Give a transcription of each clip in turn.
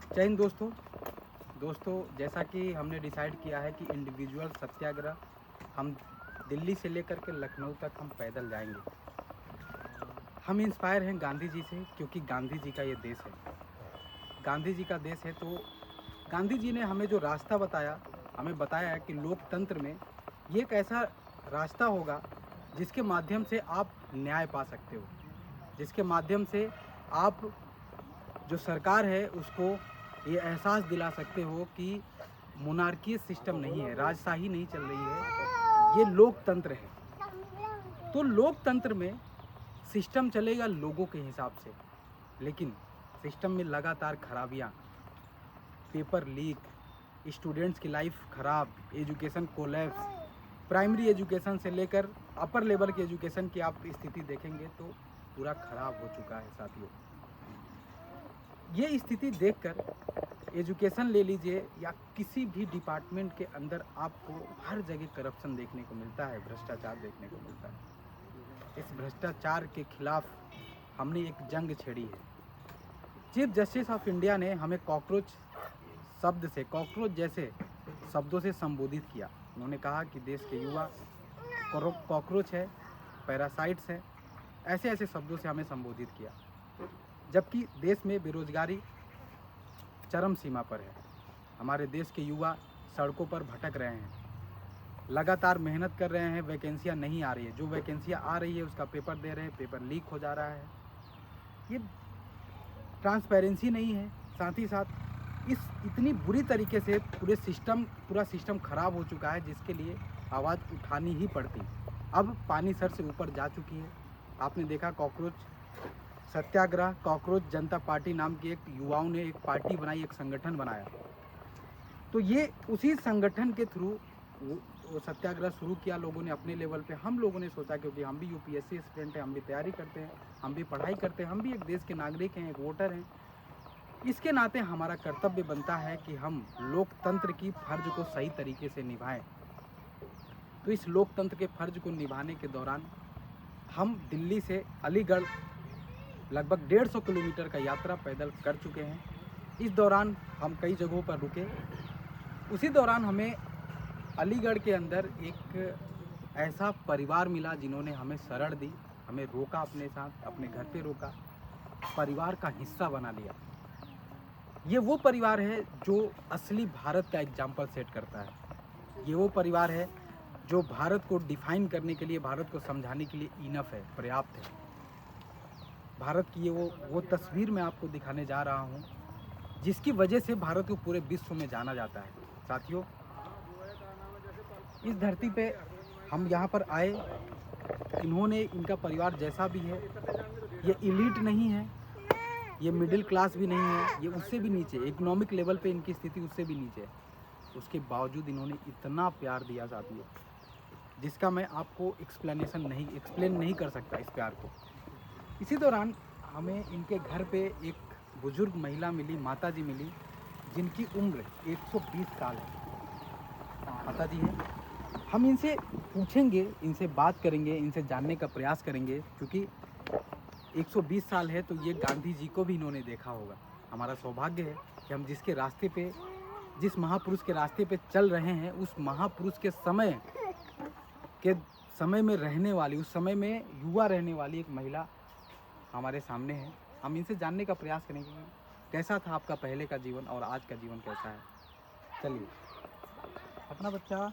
जय हिंद दोस्तों जैसा कि हमने डिसाइड किया है कि इंडिविजुअल सत्याग्रह हम दिल्ली से लेकर के लखनऊ तक हम पैदल जाएंगे। हम इंस्पायर हैं गांधी जी से, क्योंकि गांधी जी का ये देश है, गांधी जी का देश है। तो गांधी जी ने हमें जो रास्ता बताया, हमें बताया है कि लोकतंत्र में ये एक ऐसा रास्ता होगा जिसके माध्यम से आप न्याय पा सकते हो, जिसके माध्यम से आप जो सरकार है उसको ये एहसास दिला सकते हो कि मोनार्की सिस्टम नहीं है, राजशाही नहीं चल रही है, ये लोकतंत्र है। तो लोकतंत्र में सिस्टम चलेगा लोगों के हिसाब से, लेकिन सिस्टम में लगातार खराबियाँ, पेपर लीक, स्टूडेंट्स की लाइफ ख़राब, एजुकेशन कोलैप्स, प्राइमरी एजुकेशन से लेकर अपर लेवल के एजुकेशन की आप स्थिति देखेंगे तो पूरा ख़राब हो चुका है साथियों। ये स्थिति देखकर एजुकेशन ले लीजिए या किसी भी डिपार्टमेंट के अंदर आपको हर जगह करप्शन देखने को मिलता है, भ्रष्टाचार देखने को मिलता है। इस भ्रष्टाचार के खिलाफ हमने एक जंग छेड़ी है। चीफ जस्टिस ऑफ इंडिया ने हमें कॉकरोच शब्द से, कॉकरोच जैसे शब्दों से संबोधित किया। उन्होंने कहा कि देश के युवा कॉकरोच है, पैरासाइट्स हैं, ऐसे ऐसे शब्दों से हमें संबोधित किया। जबकि देश में बेरोजगारी चरम सीमा पर है। हमारे देश के युवा सड़कों पर भटक रहे हैं, लगातार मेहनत कर रहे हैं, वैकेंसियां नहीं आ रही है, जो वैकेंसियां आ रही है उसका पेपर दे रहे हैं, पेपर लीक हो जा रहा है। ये ट्रांसपेरेंसी नहीं है। साथ ही साथ इस इतनी बुरी तरीके से पूरा सिस्टम खराब हो चुका है, जिसके लिए आवाज़ उठानी ही पड़ती। अब पानी सर से ऊपर जा चुकी है। आपने देखा कॉकरोच सत्याग्रह, कॉकरोच जनता पार्टी नाम की एक युवाओं ने एक पार्टी बनाई, एक संगठन बनाया। तो ये उसी संगठन के थ्रू वो सत्याग्रह शुरू किया लोगों ने अपने लेवल पे। हम लोगों ने सोचा क्योंकि हम भी यूपीएससी स्टूडेंट हैं, हम भी तैयारी करते हैं, हम भी पढ़ाई करते हैं, हम भी एक देश के नागरिक हैं, एक वोटर हैं। इसके नाते हमारा कर्तव्य बनता है कि हम लोकतंत्र की फर्ज को सही तरीके से निभाएं। तो इस लोकतंत्र के फर्ज को निभाने के दौरान हम दिल्ली से अलीगढ़ लगभग 150 किलोमीटर का यात्रा पैदल कर चुके हैं। इस दौरान हम कई जगहों पर रुके। उसी दौरान हमें अलीगढ़ के अंदर एक ऐसा परिवार मिला जिन्होंने हमें शरण दी, हमें रोका, अपने साथ अपने घर पे रोका, परिवार का हिस्सा बना लिया। ये वो परिवार है जो असली भारत का एग्जाम्पल सेट करता है। ये वो परिवार है जो भारत को डिफाइन करने के लिए, भारत को समझाने के लिए इनफ है, पर्याप्त है। भारत की ये वो तस्वीर मैं आपको दिखाने जा रहा हूँ जिसकी वजह से भारत को पूरे विश्व में जाना जाता है। साथियों, इस धरती पे हम यहाँ पर आए, इनका परिवार जैसा भी है, ये इलीट नहीं है, ये मिडिल क्लास भी नहीं है, ये उससे भी नीचे, इकोनॉमिक लेवल पे इनकी स्थिति उससे भी नीचे है। उसके बावजूद इन्होंने इतना प्यार दिया साथियों, जिसका मैं आपको एक्सप्लेन नहीं कर सकता इस प्यार को। इसी दौरान हमें इनके घर पे एक बुजुर्ग महिला मिली, माता जी मिली, जिनकी उम्र 120 साल है। माता जी हैं। हम इनसे पूछेंगे, इनसे बात करेंगे, इनसे जानने का प्रयास करेंगे, क्योंकि 120 साल है तो ये गांधी जी को भी इन्होंने देखा होगा। हमारा सौभाग्य है कि हम जिस महापुरुष के रास्ते पे चल रहे हैं, उस महापुरुष के समय में रहने वाली, उस समय में युवा रहने वाली एक महिला हमारे सामने है। हम इनसे जानने का प्रयास करेंगे कि कैसा था आपका पहले का जीवन और आज का जीवन कैसा है। चलिए, अपना बच्चा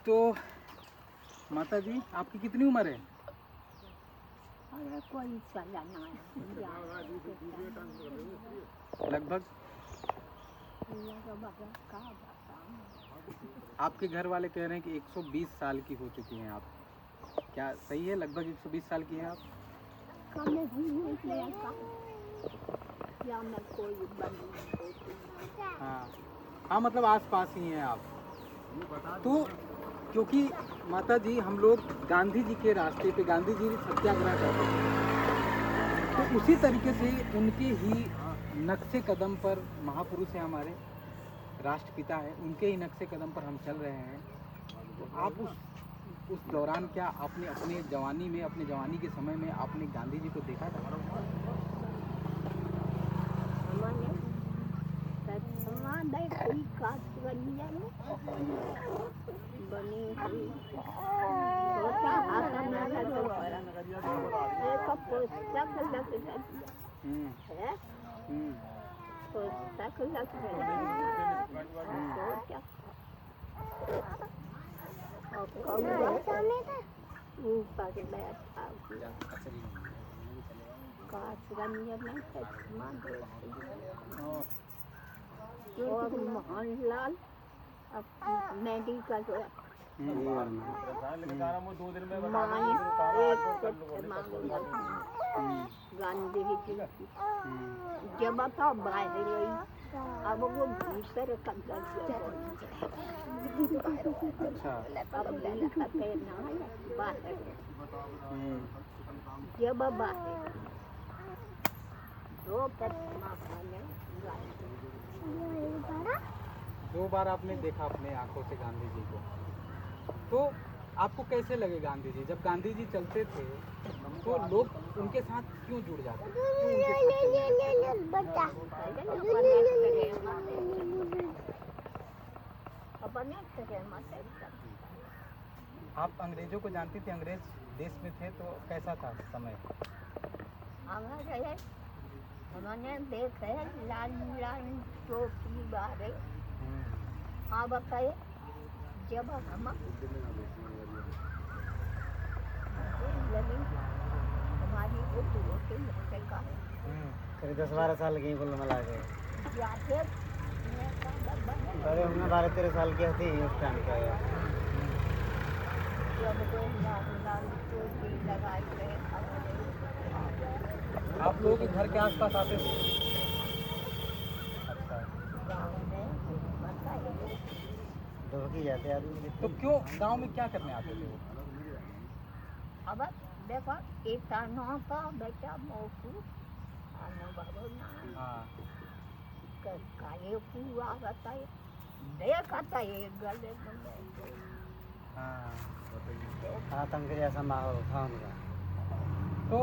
तो माता जी, आपकी कितनी उम्र है? लगभग आपके घर वाले कह रहे हैं कि 120 साल की हो चुकी हैं आप। क्या सही है? लगभग 120 साल की हैं आप? हाँ, मतलब आसपास ही हैं आप। तो क्योंकि माता जी, हम लोग गांधी जी के रास्ते पे, गांधी जी सत्याग्रह करते हैं, तो उसी तरीके से उनके ही नक्शे कदम पर, महापुरुष हैं हमारे, राष्ट्रपिता है, उनके ही नक्शे कदम पर हम चल रहे हैं। तो आप उस दौरान क्या आपने अपने जवानी के समय में आपने गांधी जी को देखा था? बनी हुई छोटा हाथ में एक पुस्तक लग हम्म, है, हम्म, पुस्तक लग ऊपर बैठा कासगंज में चश्मा और मोहनलाल मेडिकल गांधी जी जब तो बाहर गई अब वो भीतर अच्छा, जब बाहर दो चश्मा दो बार आपने देखा अपने आंखों से गांधी जी को, तो आपको कैसे लगे गांधी जी? जब गांधी जी चलते थे तो लोग उनके साथ क्यों जुड़ जाते? आप अंग्रेजों को जानती थी? अंग्रेज देश में थे तो कैसा था समय? उन्होंने देखे लाल लाल टोपी बारे। हाँ बताइए, जब हम हमारी करीब 10-12 साल की कुल मिला के जाते बड़े हमने 12-13 साल की थी उस टाइम पे। जब कोई लाल लाल टोपी लगाए थे आप लोगों के घर के आसपास आते थे? अच्छा, गाँव में बताइए। डुबकी जाते आदमी। तो क्यों गांव में क्या करने आते थे वो? अब देखो किसानों का बेटा मोकू अनुभव ना हाँ, काये पूरा बताइए देखा था ये गले में हाँ, आतंक जैसा माहौल था उनका। तो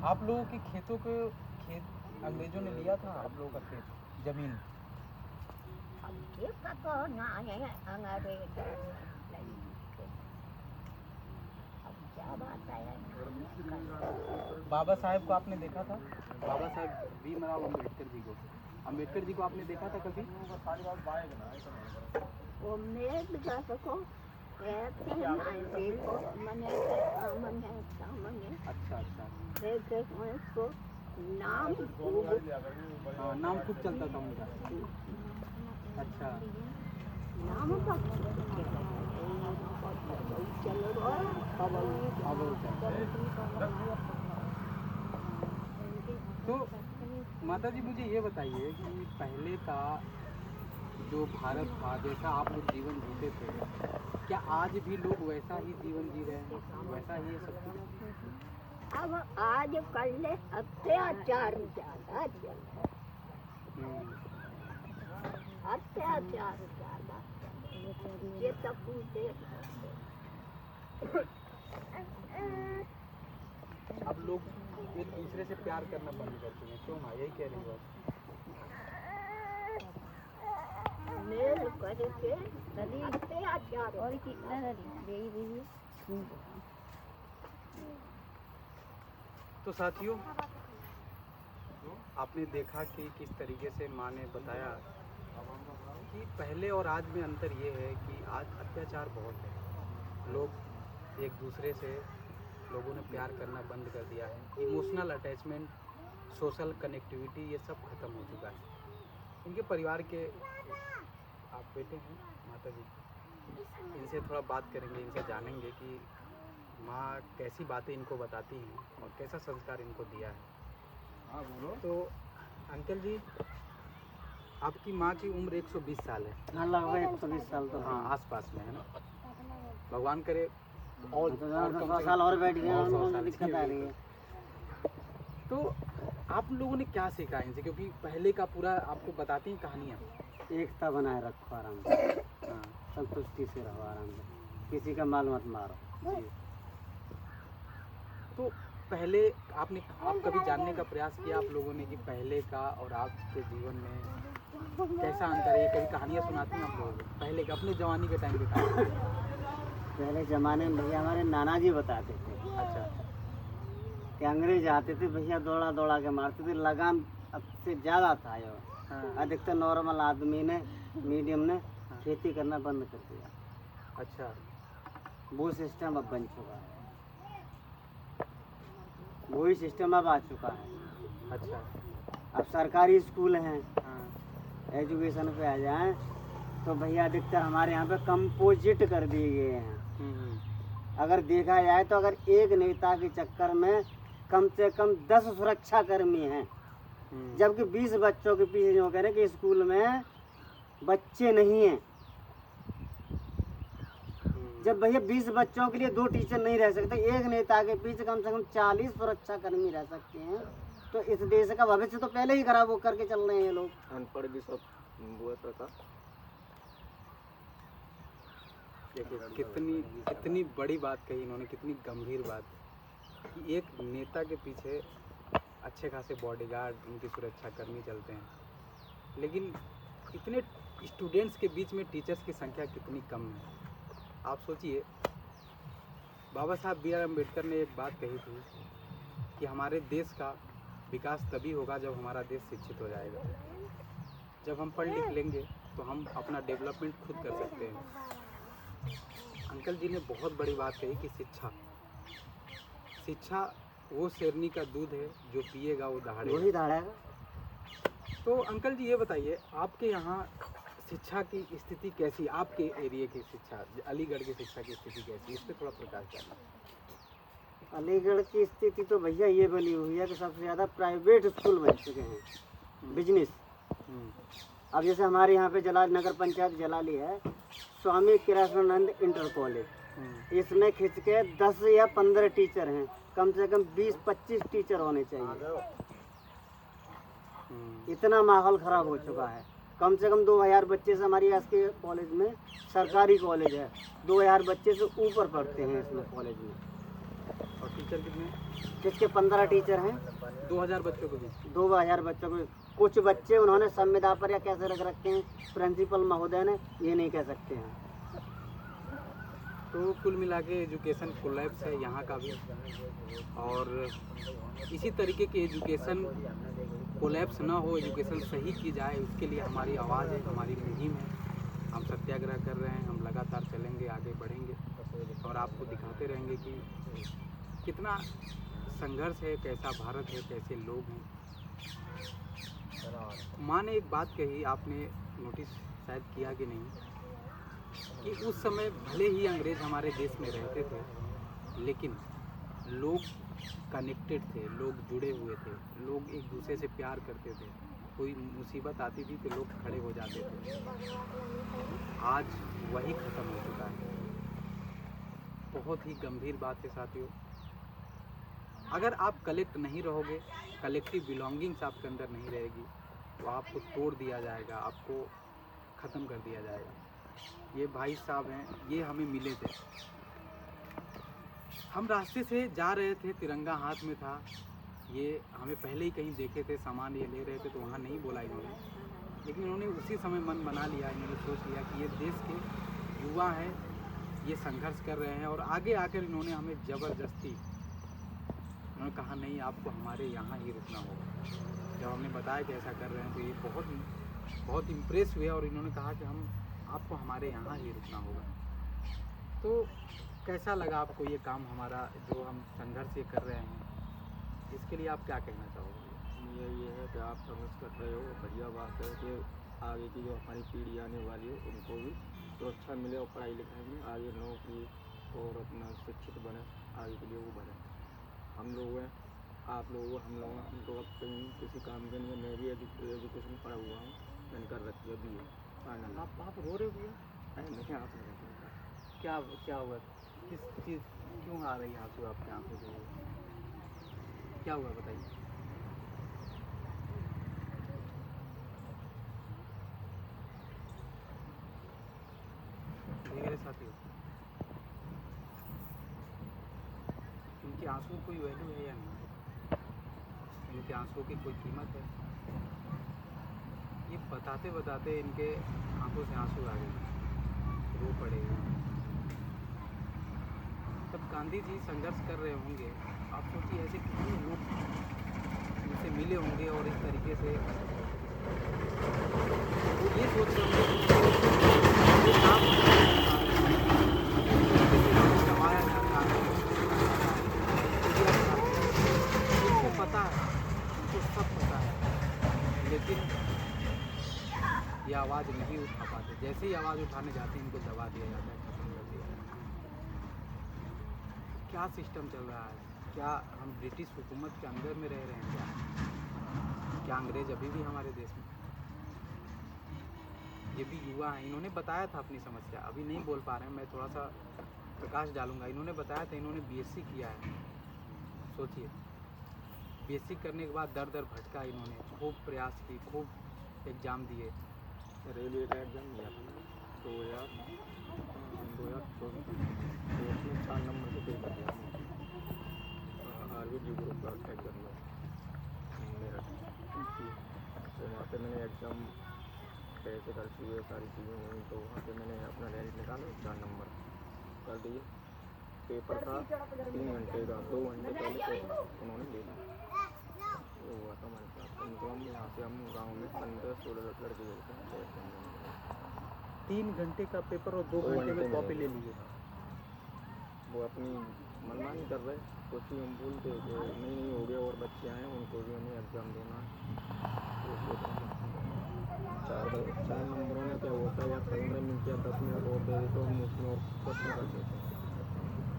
आप लोगों के खेतों के खेत अंग्रेजों ने लिया था? आप लोगों का खेत जमीन? अब ये पता ना है अंग्रेज अब क्या बात है। बाबा साहेब को आपने देखा था? बाबा साहेब भीमराव अम्बेडकर जी को आपने देखा था कभी? वो मेरे घर को कहते हैं देखो मने सामने अच्छा, अच्छा, देखे उसको नाम हाँ, नाम खूब चलता था उनका। अच्छा, नाम का चल रहा तो माता जी मुझे ये बताइए कि पहले का जो भारत था, जैसा आप लोग जीवन जीते थे, क्या आज भी लोग वैसा ही जीवन जी रहे हैं? वैसा ही है सब कुछ? अब आज कल अत्याचार ज्यादा चल रहा है। अत्याचार ज्यादा ये सब पूछे अब लोग एक दूसरे से प्यार करना बंद कर चुके हैं, क्यों माँ? यही कह रही हो आप? मेल करके अत्याचार और कितना तो साथियों, आपने देखा कि किस तरीके से माँ ने बताया कि पहले और आज में अंतर ये है कि आज अत्याचार बहुत है। लोग एक दूसरे से लोगों ने प्यार करना बंद कर दिया है। इमोशनल अटैचमेंट, सोशल कनेक्टिविटी, ये सब खत्म हो चुका है। इनके परिवार के आप बेटे हैं माता जी, इनसे थोड़ा बात करेंगे, इनसे जानेंगे कि माँ कैसी बातें इनको बताती हैं और कैसा संस्कार इनको दिया है। हाँ बोलो। तो अंकल जी, आपकी माँ की उम्र 120 साल है। हाँ, लगभग 120 साल तो हाँ, आसपास में है ना। भगवान करे और तो 100 साल और बैठ गए, और 100 उनको साल दिक्कत आ रही है। तो आप लोगों ने क्या सीखा इनसे? क्योंकि पहले का पूरा आपको बताती हैं कहानियाँ। एकता बनाए रखो आराम से, हाँ, संतुष्टि से रहो आराम से, किसी का माल मत मारो। जी। तो पहले आप कभी जानने का प्रयास किया आप लोगों ने कि पहले का और आज के जीवन में कैसा अंतर है? कभी कहानियाँ सुनाती हैं आप लोगों को पहले का, अपने जवानी के टाइम की कहानी? पहले ज़माने में भैया हमारे नाना जी बताते थे अच्छा। कि अंग्रेज आते थे भैया, दौड़ा दौड़ा के मारते थे, लगाम अब से ज़्यादा था जो। हाँ। अधिकतर नॉर्मल आदमी ने, मीडियम ने हाँ। खेती करना बंद कर दिया। अच्छा। वो सिस्टम अब बन चुका है, वही सिस्टम अब आ चुका है। अच्छा। अब सरकारी स्कूल हैं, हाँ। एजुकेशन पे आ जाएं तो भैया अधिकतर हमारे यहाँ पे कंपोजिट कर दिए गए हैं। अगर देखा जाए तो अगर एक नेता के चक्कर में कम से कम 10 सुरक्षा कर्मी हैं, जबकि 20 बच्चों के पीछे जो कह रहे हैं कि स्कूल में बच्चे नहीं हैं। जब भैया 20 बच्चों के लिए 2 टीचर नहीं रह सकते, एक नेता के पीछे कम से कम 40 सुरक्षा कर्मी रह सकते हैं, तो इस देश का भविष्य तो पहले ही खराब करके चल रहे हैं लोग। अनपढ़ भी सब बुआ सरकार। देखिए कितनी बड़ी बात कही इन्होंने, कितनी गंभीर बात कि एक नेता के पीछे अच्छे खासे बॉडीगार्ड, उनकी सुरक्षा कर्मी चलते हैं, लेकिन इतने स्टूडेंट्स के बीच में टीचर्स की संख्या कितनी कम है। आप सोचिए, बाबा साहब बी आर अम्बेडकर ने एक बात कही थी कि हमारे देश का विकास तभी होगा जब हमारा देश शिक्षित हो जाएगा। जब हम पढ़ लिख लेंगे तो हम अपना डेवलपमेंट खुद कर सकते हैं। अंकल जी ने बहुत बड़ी बात कही कि शिक्षा वो शेरनी का दूध है, जो पिएगा वो वही दहाड़ेगा। दहाड़ेगा। तो अंकल जी ये बताइए, आपके यहाँ शिक्षा की स्थिति कैसी, आपके एरिया की शिक्षा, अलीगढ़ की शिक्षा की स्थिति कैसी, इस पर थोड़ा प्रकाश डालिए। अलीगढ़ की स्थिति तो भैया ये बनी हुई है कि सबसे ज़्यादा प्राइवेट स्कूल बन चुके हैं, बिजनेस। अब जैसे हमारे यहाँ पे नगर पंचायत जलाली है, स्वामी कृष्णानंद इंटर कॉलेज, इसमें खिंच के 10 या 15 टीचर हैं, कम से कम 20-25 टीचर होने चाहिए। इतना माहौल ख़राब हो चुका है। कम से कम 2000 बच्चे से हमारी आज के कॉलेज में, सरकारी कॉलेज है, 2000 बच्चे से ऊपर पढ़ते हैं इसमें कॉलेज में। और टीचर कितने? जिसके 15 टीचर हैं, 2000 बच्चों को भी। 2000 बच्चों को। कुछ बच्चे उन्होंने संविदा पर या कैसे रख रखे हैं, प्रिंसिपल महोदय ने, ये नहीं कह सकते हैं। तो कुल मिला के एजुकेशन कोलैप्स है यहाँ का भी, और इसी तरीके की एजुकेशन कोलैप्स ना हो, एजुकेशन सही की जाए, उसके लिए हमारी आवाज़ है, हमारी मुहिम है। हम सत्याग्रह कर रहे हैं, हम लगातार चलेंगे, आगे बढ़ेंगे और आपको दिखाते रहेंगे कि कितना संघर्ष है, कैसा भारत है, कैसे लोग हैं। माँ ने एक बात कही, आपने नोटिस शायद किया कि नहीं, कि उस समय भले ही अंग्रेज हमारे देश में रहते थे, लेकिन लोग कनेक्टेड थे, लोग जुड़े हुए थे, लोग एक दूसरे से प्यार करते थे। कोई मुसीबत आती थी तो लोग खड़े हो जाते थे। आज वही ख़त्म हो चुका है। बहुत ही गंभीर बात है साथियों। अगर आप कलेक्ट नहीं रहोगे, कलेक्टिव बिलोंगिंग्स आपके अंदर नहीं रहेगी, तो आपको तोड़ दिया जाएगा, आपको ख़त्म कर दिया जाएगा। ये भाई साहब हैं, ये हमें मिले थे। हम रास्ते से जा रहे थे, तिरंगा हाथ में था, ये हमें पहले ही कहीं देखे थे, सामान ये ले रहे थे, तो वहाँ नहीं बोला इन्होंने, लेकिन इन्होंने उसी समय मन बना लिया, इन्होंने सोच लिया कि ये देश के युवा हैं, ये संघर्ष कर रहे हैं, और आगे आकर इन्होंने हमें ज़बरदस्ती, उन्होंने कहा नहीं, आपको हमारे यहाँ ही रुकना होगा। जब हमने बताया कि ऐसा कर रहे हैं तो ये बहुत इम्प्रेस हुए, और इन्होंने कहा कि हम आपको हमारे यहाँ ही रुकना होगा। तो कैसा लगा आपको ये काम हमारा, जो हम संघर्ष ये कर रहे हैं, इसके लिए आप क्या कहना चाहोगे? ये है कि आप संघर्ष कर रहे हो, बढ़िया बात है कि आगे की जो हमारी पीढ़ी आने वाली है उनको भी सुरक्षा मिले और पढ़ाई लिखाई में आगे नौकरी और अपना शिक्षित बने, आगे के लिए वो बने। हम लोग हैं, आप लोग, हम लोग अब कहीं किसी काम के लिए, मैं भी एजुकेशन पढ़ा हुआ हूँ, मैंने कर रखी है भी है। आप रो रहे हो भैया? नहीं, आप क्या हुआ? किस चीज़, क्यों आ रही है आंसू आपके आंखों से? क्या हुआ बताइए। धीरे साथियों, आंसू कोई वैल्यू है या नहीं? इनके आंसुओं की कोई कीमत है? ये बताते बताते इनके आंखों से आंसू आ गए, रो पड़े। तब गांधी जी संघर्ष कर रहे होंगे, आप सोचिए ऐसे कितने लोग इनसे मिले होंगे और इस तरीके से वो ये सोच रहे होंगे कि ये काम दबाया जाता है, उनको पता है, उनको सब पता है, लेकिन ये आवाज़ नहीं उठा पाते। जैसे ही आवाज़ उठाने जाते हैं इनको दबा दिया जाता है, खत्म कर दिया जाता है। क्या सिस्टम चल रहा है? क्या हम ब्रिटिश हुकूमत के अंदर में रह रहे हैं? क्या अंग्रेज अभी भी हमारे देश में? ये भी युवा हैं, इन्होंने बताया था अपनी समस्या, अभी नहीं बोल पा रहे हैं, मैं थोड़ा सा प्रकाश डालूंगा। इन्होंने बताया था, इन्होंने बीएससी किया है। सोचिए, बीएससी करने के बाद दर दर भटका, इन्होंने खूब प्रयास की, खूब एग्ज़ाम दिए। रेलवे का एग्ज़ाम दिया था 2024 तो उसमें 4 नंबर से पेपर दिया आरबीजी ग्रुप का एग्ज़ाम में मेरठ। तो वहाँ पे मैंने एग्ज़ाम पैसे खर्च हुए, सारी चीज़ें हुई, तो वहाँ पे मैंने अपना रैंक निकाला, 4 नंबर कर दिए। पेपर था 3 घंटे का, 2 घंटे पहले पेपर उन्होंने ले लिया। वो हुआ था हमारे साथ। तो हम यहाँ से हम गाँव में 15-16 लड़के गए थे। 3 घंटे का पेपर और 2 घंटे में कॉपी ले लिए। वो अपनी मनमानी कर रहे, कुछ ही हम बोलते कि नहीं हो गया, और बच्चे आए उनको भी हमें एग्ज़ाम देना है। तो 4 नंबरों में क्या होता है, या 15 मिनट या 10 मिनट और दे दे तो हम उसमें और क्वेश्चन कर देते हैं।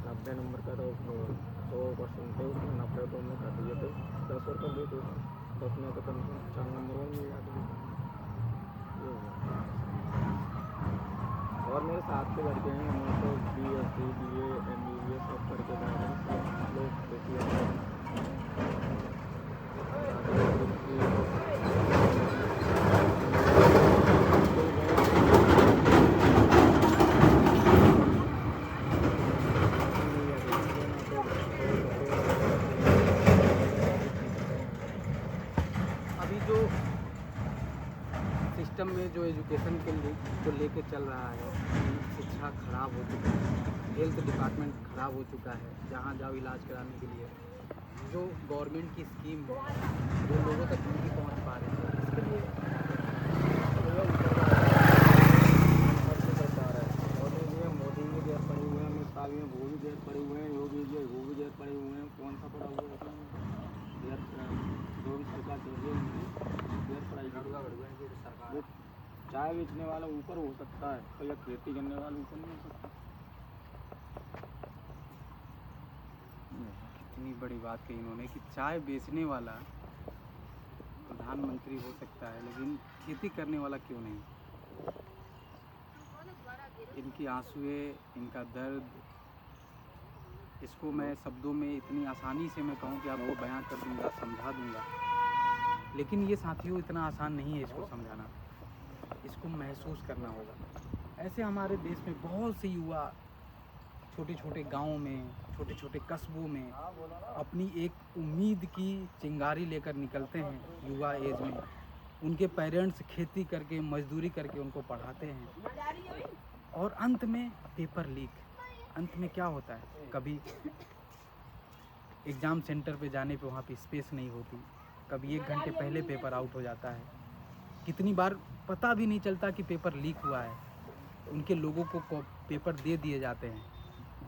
90 नंबर का तो 100 क्वेश्चन थे, उसमें 90 तो हमने कर दिए थे, 10 और कर देते, 10 में तो कम से कम 4 नंबर और मिल जाते थे। और मेरे साथ के लड़के हैं, उन्होंने तो BSc BA MBBS सब करके गए हैं, सब लोग देखिए। अभी जो सिस्टम में जो एजुकेशन के लिए को लेके चल रहा है, शिक्षा खराब हो चुका है, हेल्थ डिपार्टमेंट खराब हो चुका है। जहाँ जाओ इलाज कराने के लिए, जो गवर्नमेंट की स्कीम है वो लोगों तक नहीं पहुँच पा रही है। इसके लिए मोदी जी गैर पड़े हुए हैं, अमित शाह भी हैं, वो भी गैर पड़े हुए हैं, योगी जी वो भी गैर पड़े हुए हैं। कौन सा पड़ा हुआ है उसमें? गैर जो भी सरकार चल रही है उनमें गैर पढ़ाई सरकार। चाय बेचने वाला ऊपर हो सकता है, तो या खेती करने वाला ऊपर नहीं हो सकता। कितनी बड़ी बात कही इन्होंने कि चाय बेचने वाला प्रधानमंत्री हो सकता है, लेकिन खेती करने वाला क्यों नहीं? इनकी आंसुएं, इनका दर्द, इसको मैं शब्दों में इतनी आसानी से मैं कहूँ कि आपको बयां कर दूंगा, समझा दूंगा, लेकिन ये साथियों इतना आसान नहीं है इसको समझाना। इसको महसूस करना होगा। ऐसे हमारे देश में बहुत से युवा छोटे छोटे गाँवों में, छोटे छोटे कस्बों में अपनी एक उम्मीद की चिंगारी लेकर निकलते हैं युवा एज में। उनके पेरेंट्स खेती करके, मजदूरी करके उनको पढ़ाते हैं, और अंत में पेपर लीक। अंत में क्या होता है, कभी एग्ज़ाम सेंटर पे जाने पे वहाँ पे स्पेस नहीं होती, कभी 1 घंटे पहले पेपर आउट हो जाता है, कितनी बार पता भी नहीं चलता कि पेपर लीक हुआ है। उनके लोगों को पेपर दे दिए जाते हैं,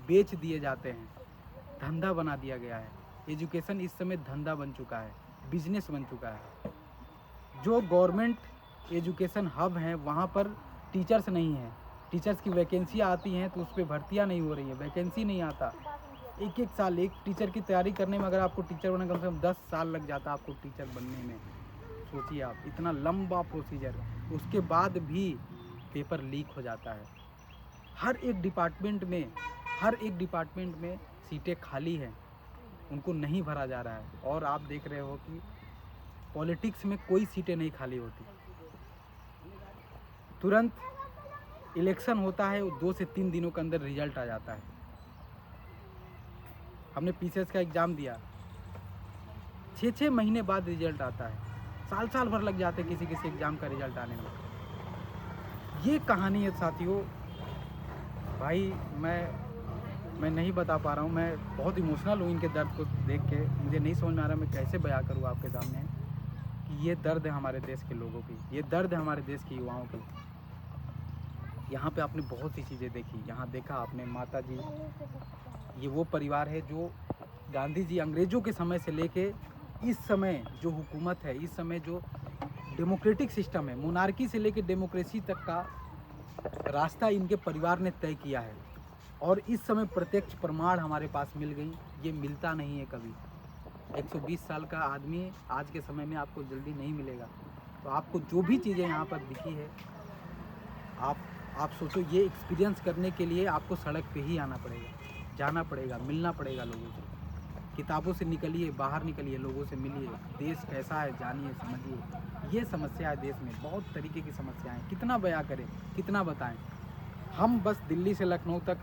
बेच दिए जाते हैं, धंधा बना दिया गया है। एजुकेशन इस समय धंधा बन चुका है, बिजनेस बन चुका है। जो गवर्नमेंट एजुकेशन हब हैं वहाँ पर टीचर्स नहीं हैं। टीचर्स की वैकेंसियाँ आती हैं तो उस पर भर्तियाँ नहीं हो रही हैं, वैकेंसी नहीं आता। एक साल एक टीचर की तैयारी करने में अगर आपको टीचर बनने कम से कम 10 साल लग जाता है आपको टीचर बनने में। सोचिए आप, इतना लंबा प्रोसीजर, उसके बाद भी पेपर लीक हो जाता है। हर एक डिपार्टमेंट में सीटें खाली हैं, उनको नहीं भरा जा रहा है। और आप देख रहे हो कि पॉलिटिक्स में कोई सीटें नहीं खाली होती। तुरंत इलेक्शन होता है, 2 से 3 दिनों के अंदर रिजल्ट आ जाता है। हमने पीसीएस का एग्ज़ाम दिया, 6-6 महीने बाद रिजल्ट आता है, साल भर लग जाते किसी किसी एग्ज़ाम का रिजल्ट आने में। ये कहानी है साथियों। भाई मैं नहीं बता पा रहा हूँ, मैं बहुत इमोशनल हूँ इनके दर्द को देख के। मुझे नहीं समझ में आ रहा मैं कैसे बयां करूँ आपके सामने कि ये दर्द है हमारे देश के लोगों की, ये दर्द है हमारे देश के युवाओं की। यहाँ पे आपने बहुत सी चीज़ें देखी, यहाँ देखा आपने माता जी, ये वो परिवार है जो गांधी जी अंग्रेज़ों के समय से लेके इस समय जो हुकूमत है, इस समय जो डेमोक्रेटिक सिस्टम है, मोनार्की से लेके डेमोक्रेसी तक का रास्ता इनके परिवार ने तय किया है। और इस समय प्रत्यक्ष प्रमाण हमारे पास मिल गई, ये मिलता नहीं है कभी। 120 साल का आदमी आज के समय में आपको जल्दी नहीं मिलेगा। तो आपको जो भी चीज़ें यहाँ पर दिखी है, आप सोचो, ये एक्सपीरियंस करने के लिए आपको सड़क पे ही आना पड़ेगा, जाना पड़ेगा, मिलना पड़ेगा लोगों से। किताबों से निकलिए, बाहर निकलिए, लोगों से मिलिए, देश कैसा है जानिए, समझिए। ये समस्या है देश में, बहुत तरीके की समस्याएं, कितना बयां करें, कितना बताएं। हम बस दिल्ली से लखनऊ तक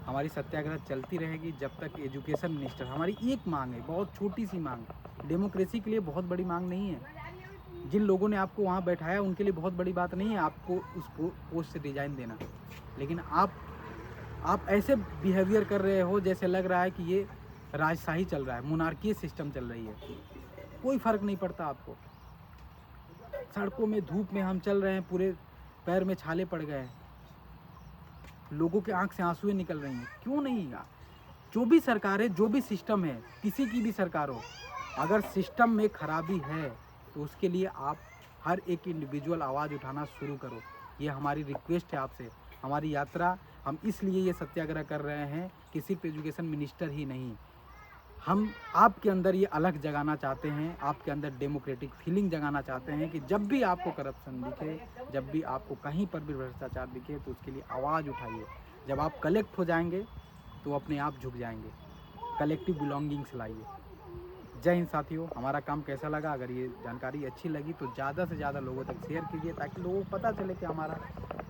हमारी सत्याग्रह चलती रहेगी जब तक एजुकेशन मिनिस्टर, हमारी एक मांग है, बहुत छोटी सी मांग, डेमोक्रेसी के लिए बहुत बड़ी मांग नहीं है। जिन लोगों ने आपको वहाँ बैठाया उनके लिए बहुत बड़ी बात नहीं है आपको उस पोस्ट से रिजाइन देना, लेकिन आप ऐसे बिहेवियर कर रहे हो जैसे लग रहा है कि ये राजशाही चल रहा है, मोनार्की सिस्टम चल रही है। कोई फ़र्क नहीं पड़ता आपको। सड़कों में धूप में हम चल रहे हैं, पूरे पैर में छाले पड़ गए हैं, लोगों के आंख से आंसुएं निकल रही हैं। क्यों नहीं? जो भी सरकार है, जो भी सिस्टम है, किसी की भी सरकार हो, अगर सिस्टम में खराबी है तो उसके लिए आप हर एक इंडिविजुअल आवाज़ उठाना शुरू करो। ये हमारी रिक्वेस्ट है आपसे। हमारी यात्रा, हम इसलिए ये सत्याग्रह कर रहे हैं कि सिर्फ एजुकेशन मिनिस्टर ही नहीं, हम आपके अंदर ये अलग जगाना चाहते हैं, आपके अंदर डेमोक्रेटिक फीलिंग जगाना चाहते हैं कि जब भी आपको करप्शन दिखे, जब भी आपको कहीं पर भी भ्रष्टाचार दिखे तो उसके लिए आवाज़ उठाइए। जब आप कलेक्ट हो जाएंगे तो अपने आप झुक जाएंगे। कलेक्टिव बिलोंगिंग्स लाइए। जय हिंद साथियों। हमारा काम कैसा लगा? अगर ये जानकारी अच्छी लगी तो ज़्यादा से ज़्यादा लोगों तक शेयर कीजिए, ताकि लोगों को पता चले कि हमारा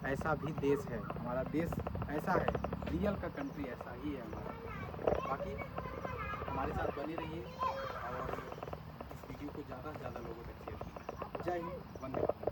ऐसा भी देश है, हमारा देश ऐसा है, रियल का कंट्री ऐसा ही है हमारा। बाकी हमारे साथ बने रहिए और इस वीडियो को ज़्यादा से ज़्यादा लोगों तक शेयर कीजिए। जय हिंद, वंदे मातरम।